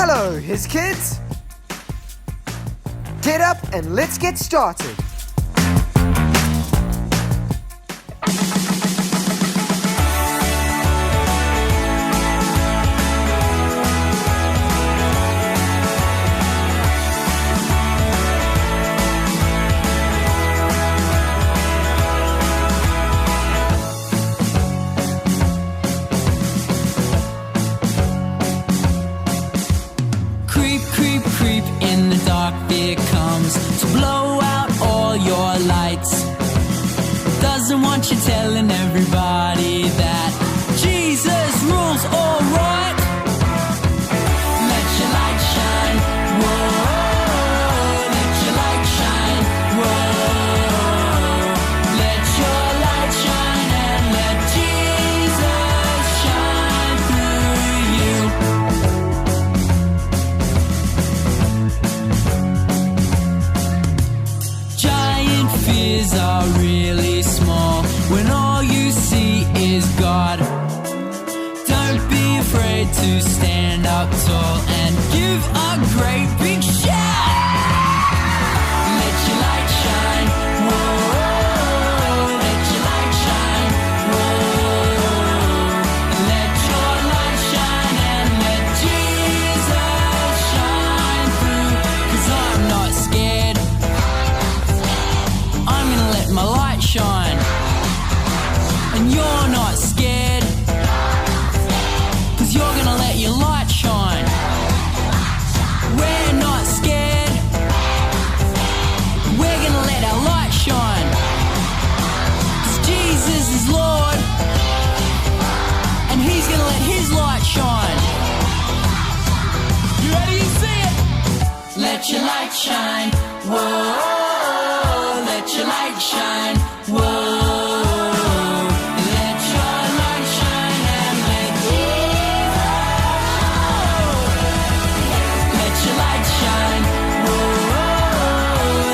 Hello, his kids. Get up and let's get started. Creep in the dark, fear comes to blow out all your lights. Doesn't want you telling everybody that Jesus rules, alright. Let your light shine, whoa. Let your light shine, whoa. Let your light shine and let Jesus shine through you. Giant fears are really small when all you see is God. Don't be afraid to stand up tall and give a great big shout. Let your light shine, whoa. Let your light shine, whoa. Let your light shine and let Jesus shine through. 'Cause I'm not scared. I'm gonna let my light shine. And you're not scared. 'Cause you're gonna let your light shine. We're not scared. We're gonna let our light shine. 'Cause Jesus is Lord. And he's gonna let his light shine. You ready to see it? Let your light shine. Whoa. Let your light shine. Whoa. Let your light shine and let Let your light shine. Whoa.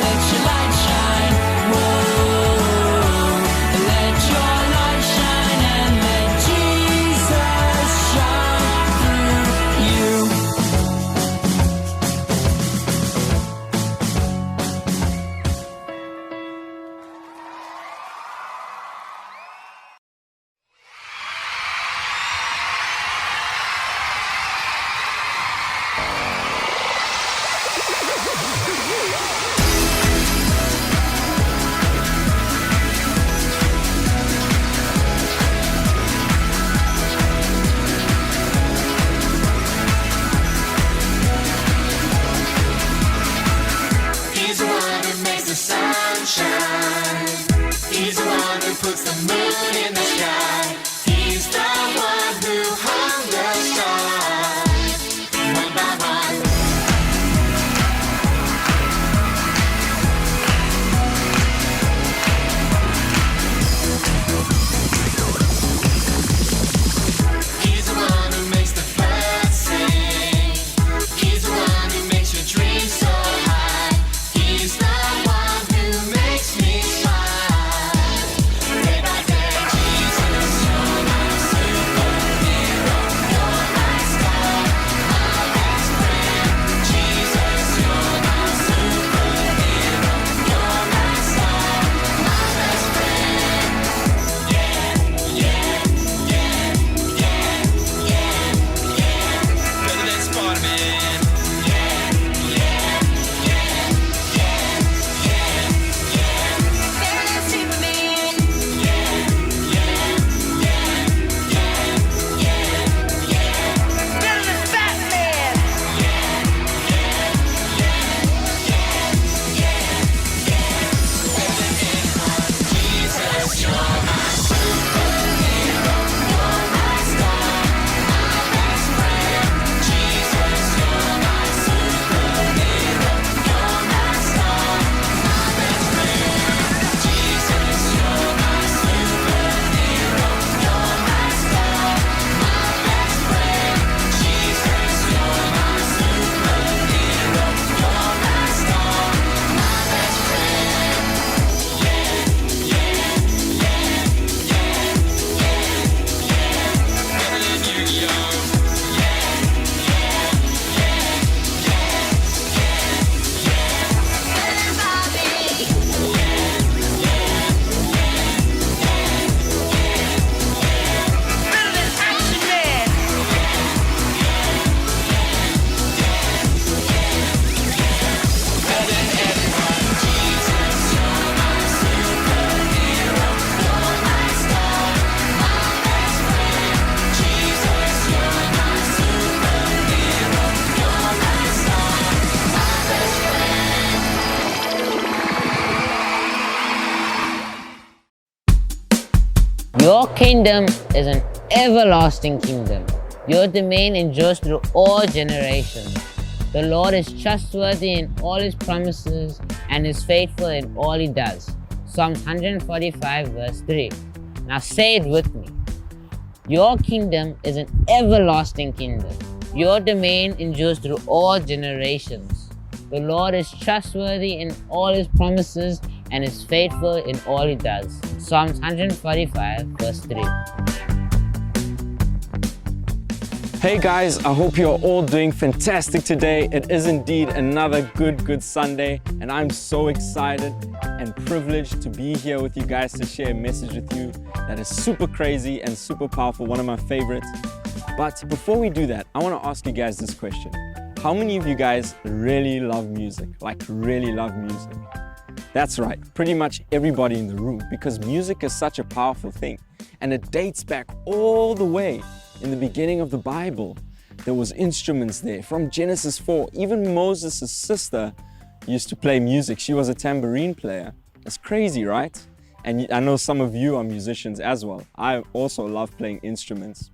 Let your light shine. Whoa. Let your light shine and let Jesus shine through you. kingdom is an everlasting kingdom. Your domain endures through all generations. The Lord is trustworthy in all his promises and is faithful in all he does. Psalms 145 verse 3. Now say it with me. Your kingdom is an everlasting kingdom. Your domain endures through all generations. The Lord is trustworthy in all his promises and is faithful in all he does. Psalms 145 verse 3. Hey guys, I hope you're all doing fantastic today. It is indeed another good Sunday, and I'm so excited and privileged to be here with you guys to share a message with you that is super crazy and super powerful, one of my favorites. But before we do that, I want to ask you guys this question. How many of you guys really love music? Like really love music? That's right, pretty much everybody in the room, because music is such a powerful thing, and it dates back all the way. In the beginning of the Bible, there was instruments there. From Genesis 4, even Moses' sister used to play music. She was a tambourine player. That's crazy, right? And I know some of you are musicians as well. I also love playing instruments.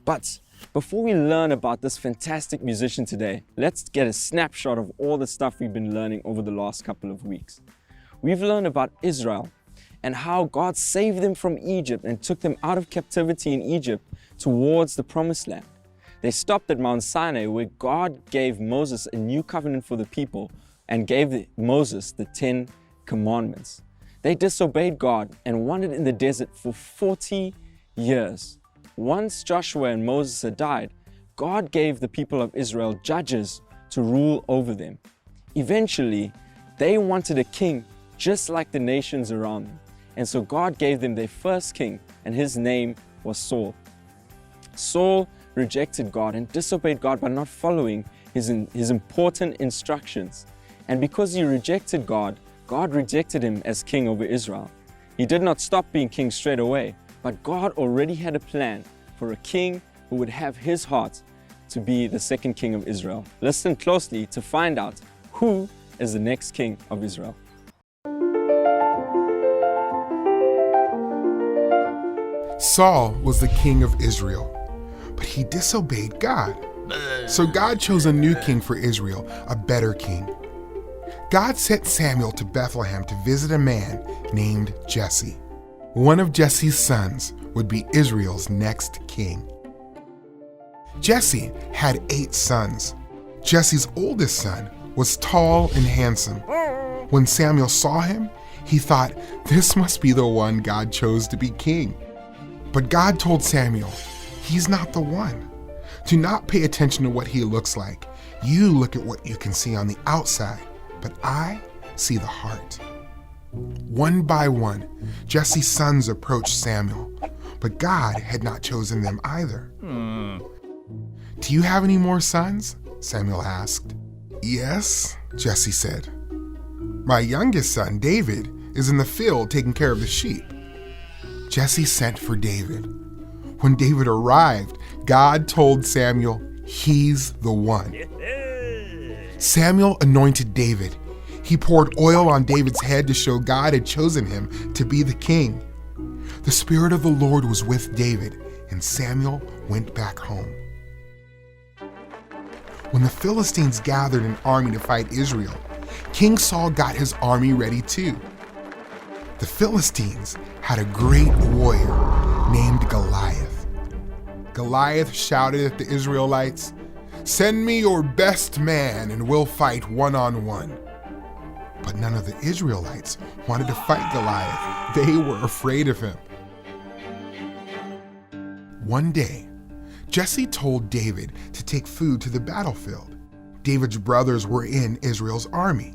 But before we learn about this fantastic musician today, let's get a snapshot of all the stuff we've been learning over the last couple of weeks. We've learned about Israel and how God saved them from Egypt and took them out of captivity in Egypt towards the promised land. They stopped at Mount Sinai, where God gave Moses a new covenant for the people and gave Moses the 10 commandments. They disobeyed God and wandered in the desert for 40 years. Once Joshua and Moses had died, God gave the people of Israel judges to rule over them. Eventually, they wanted a king just like the nations around them. And so God gave them their first king, and his name was Saul. Saul rejected God and disobeyed God by not following his important instructions. And because he rejected God, God rejected him as king over Israel. He did not stop being king straight away, but God already had a plan for a king who would have his heart to be the second king of Israel. Listen closely to find out who is the next king of Israel. Saul was the king of Israel, but he disobeyed God. So God chose a new king for Israel, a better king. God sent Samuel to Bethlehem to visit a man named Jesse. One of Jesse's sons would be Israel's next king. Jesse had 8 sons. Jesse's oldest son was tall and handsome. When Samuel saw him, he thought, this must be the one God chose to be king. But God told Samuel, he's not the one. Do not pay attention to what he looks like. You look at what you can see on the outside, but I see the heart. One by one, Jesse's sons approached Samuel, but God had not chosen them either. Do you have any more sons? Samuel asked. Yes, Jesse said. My youngest son, David, is in the field taking care of the sheep. Jesse sent for David. When David arrived, God told Samuel, he's the one. Samuel anointed David. He poured oil on David's head to show God had chosen him to be the king. The Spirit of the Lord was with David, and Samuel went back home. When the Philistines gathered an army to fight Israel, King Saul got his army ready too. The Philistines had a great warrior named Goliath. Goliath shouted at the Israelites, "Send me your best man and we'll fight one-on-one." But none of the Israelites wanted to fight Goliath. They were afraid of him. One day, Jesse told David to take food to the battlefield. David's brothers were in Israel's army.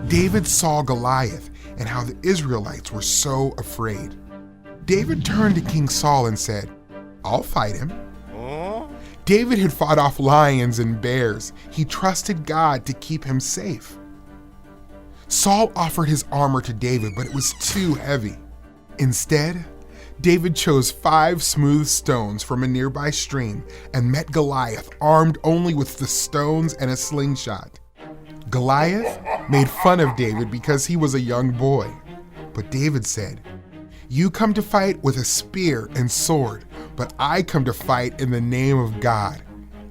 David saw Goliath and how the Israelites were so afraid. David turned to King Saul and said, "I'll fight him." David had fought off lions and bears. He trusted God to keep him safe. Saul offered his armor to David, but it was too heavy. Instead, David chose 5 smooth stones from a nearby stream and met Goliath armed only with the stones and a slingshot. Goliath made fun of David because he was a young boy. But David said, You come to fight with a spear and sword, but I come to fight in the name of God.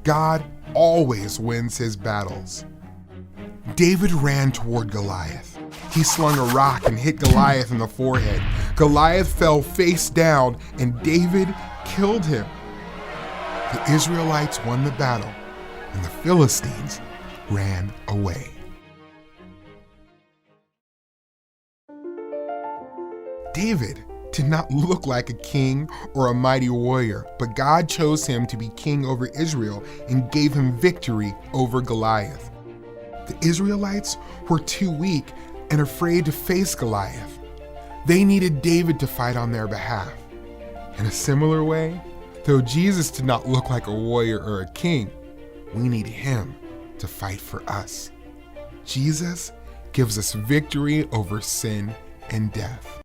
God always wins his battles. David ran toward Goliath. He slung a rock and hit Goliath in the forehead. Goliath fell face down, and David killed him. The Israelites won the battle, and the Philistines ran away. David did not look like a king or a mighty warrior, but God chose him to be king over Israel and gave him victory over Goliath. The Israelites were too weak and afraid to face Goliath. They needed David to fight on their behalf. In a similar way, though Jesus did not look like a warrior or a king, we need him to fight for us. Jesus gives us victory over sin and death.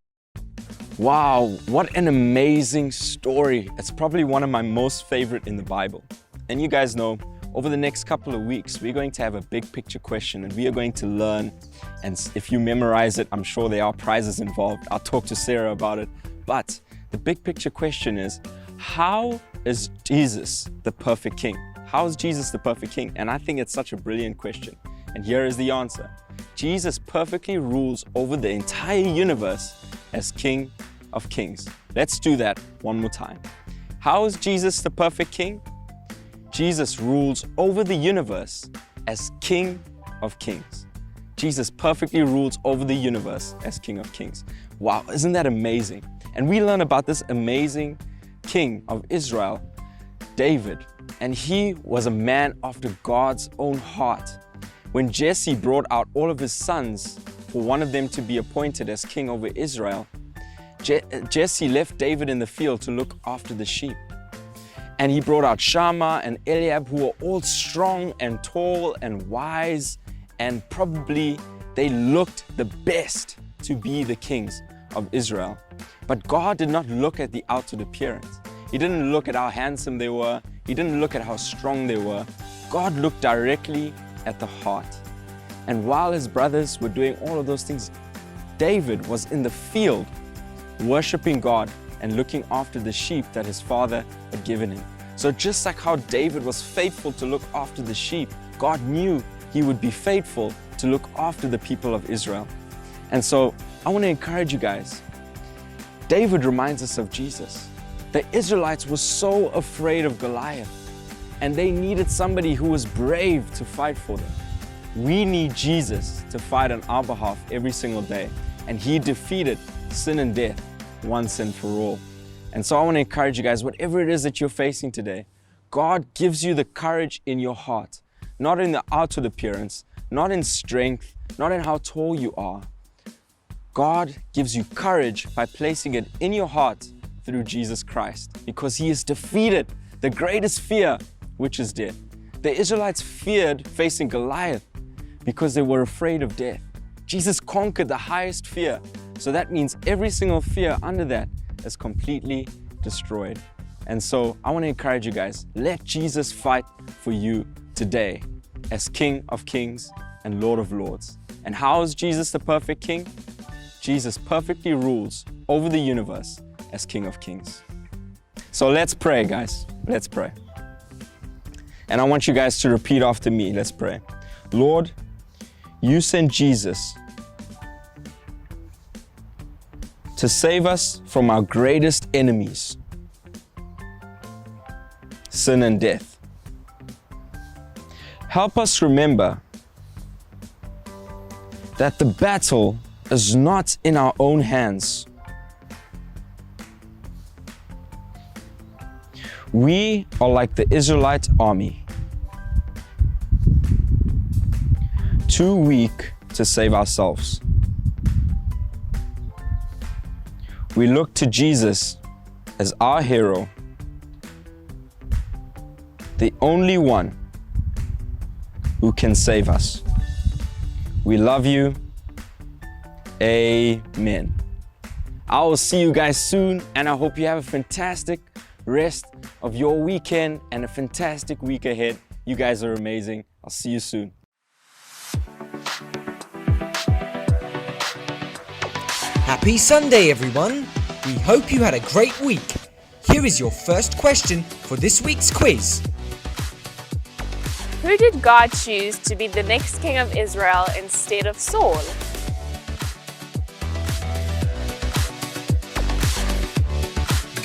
Wow, what an amazing story. It's probably one of my most favorite in the Bible. And you guys know, over the next couple of weeks, we're going to have a big picture question and we are going to learn. And if you memorize it, I'm sure there are prizes involved. I'll talk to Sarah about it. But the big picture question is, how is Jesus the perfect king? How is Jesus the perfect king? And I think it's such a brilliant question. And here is the answer. Jesus perfectly rules over the entire universe as King of Kings. Let's do that one more time. How is Jesus the perfect king? Jesus rules over the universe as King of Kings. Jesus perfectly rules over the universe as King of Kings. Wow, isn't that amazing? And we learn about this amazing king of Israel, David. And he was a man after God's own heart. When Jesse brought out all of his sons for one of them to be appointed as king over Israel, Jesse left David in the field to look after the sheep. And he brought out Shammah and Eliab, who were all strong and tall and wise, and probably they looked the best to be the kings of Israel. But God did not look at the outward appearance. He didn't look at how handsome they were. He didn't look at how strong they were. God looked directly at the heart. And while his brothers were doing all of those things, David was in the field worshiping God and looking after the sheep that his father had given him. So just like how David was faithful to look after the sheep, God knew he would be faithful to look after the people of Israel. And so I want to encourage you guys. David reminds us of Jesus. The Israelites were so afraid of Goliath, and they needed somebody who was brave to fight for them. We need Jesus to fight on our behalf every single day, and he defeated sin and death once and for all. And so I want to encourage you guys, whatever it is that you're facing today, God gives you the courage in your heart, not in the outward appearance, not in strength, not in how tall you are. God gives you courage by placing it in your heart through Jesus Christ, because he has defeated the greatest fear, which is death. The Israelites feared facing Goliath because they were afraid of death. Jesus conquered the highest fear. So that means every single fear under that is completely destroyed. And so I want to encourage you guys, let Jesus fight for you today as King of Kings and Lord of Lords. And how is Jesus the perfect king? Jesus perfectly rules over the universe as King of Kings. So let's pray, guys. Let's pray. And I want you guys to repeat after me. Let's pray. Lord, you sent Jesus to save us from our greatest enemies, sin and death. Help us remember that the battle is not in our own hands. We are like the Israelite army, too weak to save ourselves. We look to Jesus as our hero, the only one who can save us. We love you. Amen. I will see you guys soon, and I hope you have a fantastic rest of your weekend and a fantastic week ahead. You guys are amazing. I'll see you soon. Happy Sunday, everyone. We hope you had a great week. Here is your first question for this week's quiz. Who did God choose to be the next king of Israel instead of Saul?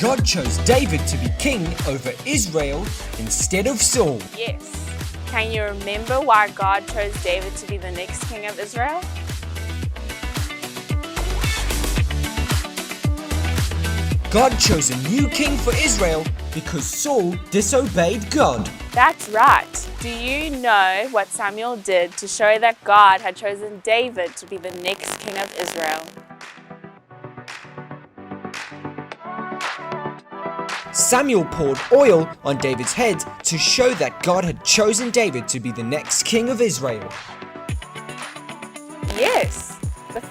God chose David to be king over Israel instead of Saul. Yes. Can you remember why God chose David to be the next king of Israel? God chose a new king for Israel because Saul disobeyed God. That's right. Do you know what Samuel did to show that God had chosen David to be the next king of Israel? Samuel poured oil on David's head to show that God had chosen David to be the next king of Israel. Yes. The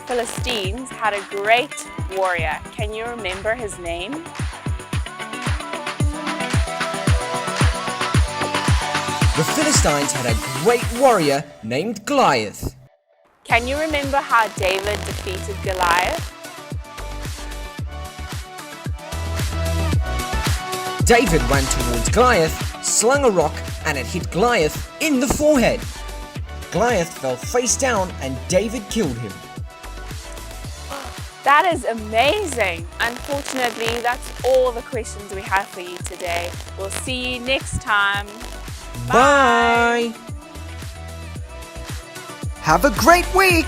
Philistines had a great warrior. Can you remember his name? The Philistines had a great warrior named Goliath. Can you remember how David defeated Goliath? David ran towards Goliath, slung a rock, and it hit Goliath in the forehead. Goliath fell face down and David killed him. That is amazing! Unfortunately, that's all the questions we have for you today. We'll see you next time. Bye. Have a great week!